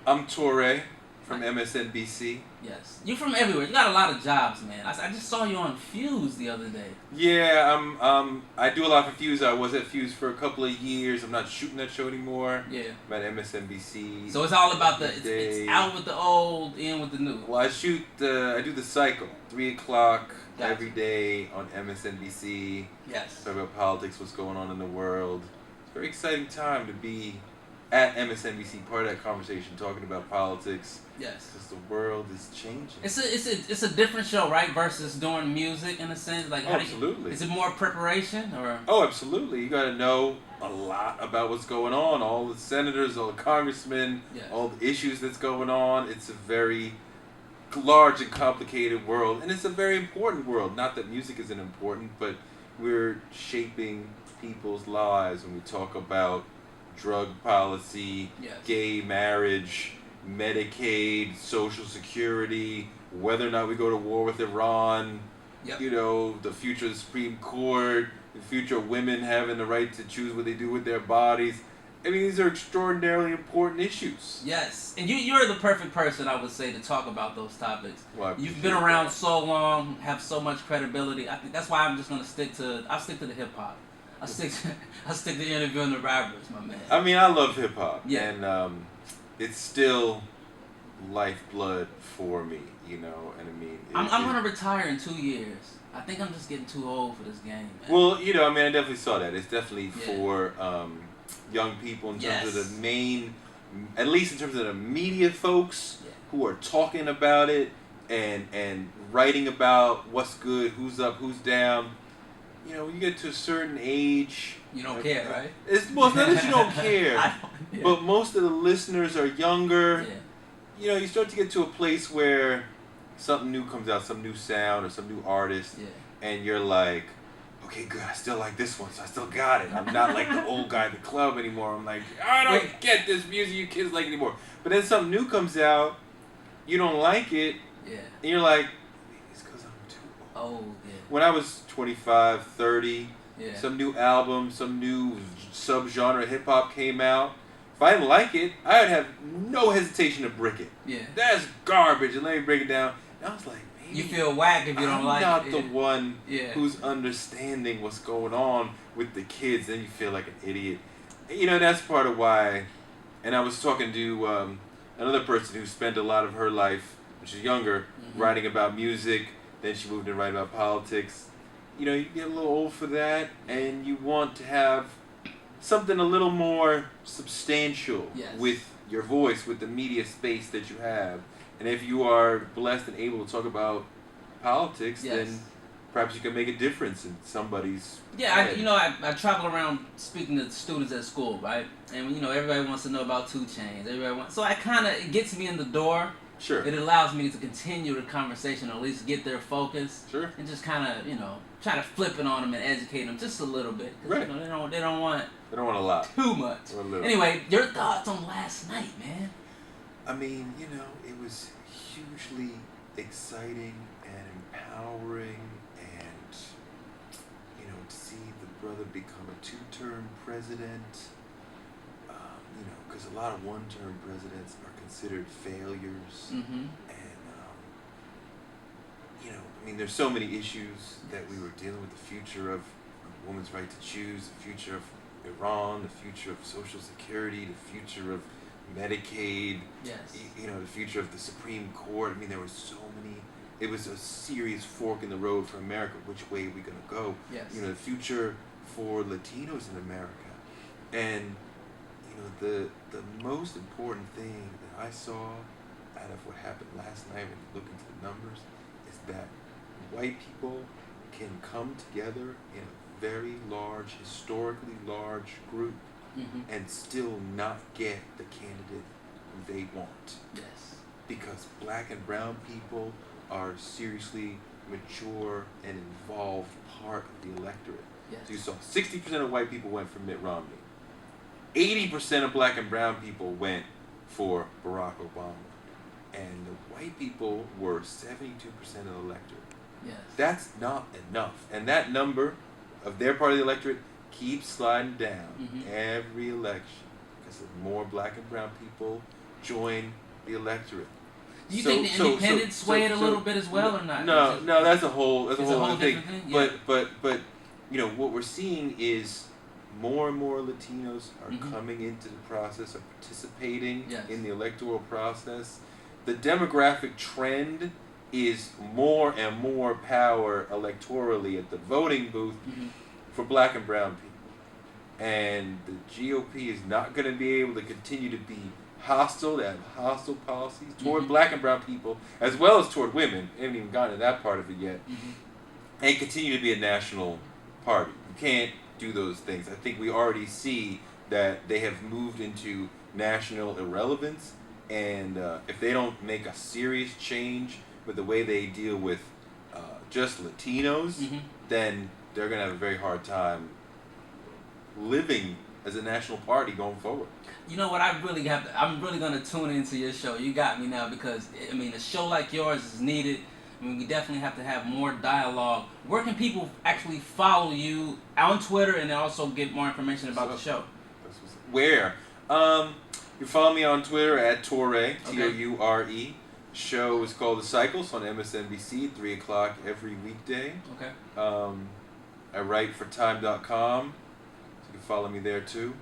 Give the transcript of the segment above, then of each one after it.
I'm Toure from MSNBC. Yes. You're from everywhere. You got a lot of jobs, man. I just saw you on Fuse the other day. Yeah, I do a lot for Fuse. I was at Fuse for a couple of years. I'm not shooting that show anymore. Yeah. I'm at MSNBC. So it's all about it's out with the old, in with the new. Well, I do the cycle, 3 o'clock Gotcha. every day on MSNBC. Yes. Talk about politics, what's going on in the world. It's a very exciting time to be at MSNBC, part of that conversation, talking about politics. Yes. Because the world is changing. It's a different show, right? Versus doing music in a sense. Like, absolutely. Is it more preparation or? Oh, absolutely. You got to know a lot about what's going on. All the senators, all the congressmen, Yes. all the issues that's going on. It's a very large and complicated world, and it's a very important world. Not that music isn't important, but we're shaping people's lives when we talk about drug policy, Yes. gay marriage, Medicaid, Social Security, whether or not we go to war with Iran, Yep. the future of the Supreme Court, the future of women having the right to choose what they do with their bodies. I mean, these are extraordinarily important issues. Yes, and you're the perfect person, I would say, to talk about those topics. Well, You've been around so long, have so much credibility. I think that's why I'm just gonna stick to the hip hop. I stick to interviewing the rappers, my man. I mean, I love hip hop, Yeah. and it's still lifeblood for me, and I mean. I'm gonna retire in 2 years. I think I'm just getting too old for this game, man. Well, I mean, I definitely saw that. It's definitely Yeah. for young people in terms of Yes. the main, at least in terms of the media folks Yeah. who are talking about it and writing about what's good, who's up, who's down. When you get to a certain age, You don't care, right? It's not that you don't care, I don't, yeah. but most of the listeners are younger. Yeah. You start to get to a place where something new comes out, some new sound or some new artist, Yeah. and you're like, okay, good, I still like this one, so I still got it. I'm not like the old guy at the club anymore. I'm like, I don't get this music you kids like anymore. But then something new comes out, you don't like it, Yeah. and you're like, maybe it's because I'm too old. Oh, yeah. When I was 25, 30, Yeah. some new album, some new subgenre of hip-hop came out. If I didn't like it, I would have no hesitation to brick it. Yeah. That's garbage, and let me break it down. And I was like, maybe You feel whack if you don't like it. I'm not the one Yeah. who's understanding what's going on with the kids. Then you feel like an idiot. That's part of why. And I was talking to another person who spent a lot of her life, when she's younger, Mm-hmm. writing about music. Then she moved to write about politics. You get a little old for that, and you want to have something a little more substantial Yes. with your voice, with the media space that you have. And if you are blessed and able to talk about politics, Yes. then perhaps you can make a difference in somebody's Yeah, head. I travel around speaking to students at school, right? And everybody wants to know about 2 Chainz. So it gets me in the door. Sure. It allows me to continue the conversation, or at least get their focus. Sure. And just kind of, try to flip it on them and educate them just a little bit. 'Cause, Right. They don't want They don't want a lot. too much. Or a little. Anyway, your thoughts on last night, man? I mean, it was hugely exciting and empowering, and to see the brother become a 2-term president. Because a lot of 1-term presidents are considered failures, Mm-hmm. and I mean, there's so many issues that we were dealing with: the future of a woman's right to choose, the future of Iran, the future of Social Security, the future of Medicaid, Yes. the future of the Supreme Court. I mean, there were so many. It was a serious fork in the road for America. Which way are we going to go? Yes. The future for Latinos in America. And, the most important thing that I saw out of what happened last night when you look into the numbers is that white people can come together in a very large, historically large group Mm-hmm. and still not get the candidate they want. Yes. Because black and brown people are seriously mature and involved part of the electorate. Yes. So you saw 60% of white people went for Mitt Romney. 80% of black and brown people went for Barack Obama. And the white people were 72% of the electorate. Yes. That's not enough. And that number of their part of the electorate keeps sliding down Mhm. every election because more black and brown people join the electorate. Do you think the independents swayed a little bit as well, or not? No, that's a whole other thing. Yeah. But what we're seeing is more and more Latinos are coming into the process of participating in the electoral process. The demographic trend is more and more power electorally at the voting booth for black and brown people. And the GOP is not going to be able to continue to be hostile. They have hostile policies toward black and brown people, as well as toward women. They haven't even gotten to that part of it yet. And continue to be a national party. You can't do those things. I think we already see that they have moved into national irrelevance, and if they don't make a serious change with the way they deal with just Latinos, then they're going to have a very hard time living as a national party going forward. You know what? I'm really going to tune into your show. You got me now, because I mean, a show like yours is needed. I mean, we definitely have to have more dialogue. Where can people actually follow you on Twitter and also get more information about the show? Where? You follow me on Twitter at Toure, Toure. Show is called The Cycles on MSNBC, 3 o'clock every weekday. Okay. I write for Time.com, so you can follow me there too.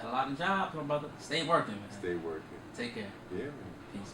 Got a lot of jobs, my brother. Stay working, man. Stay working. Take care. Yeah, man. Peace.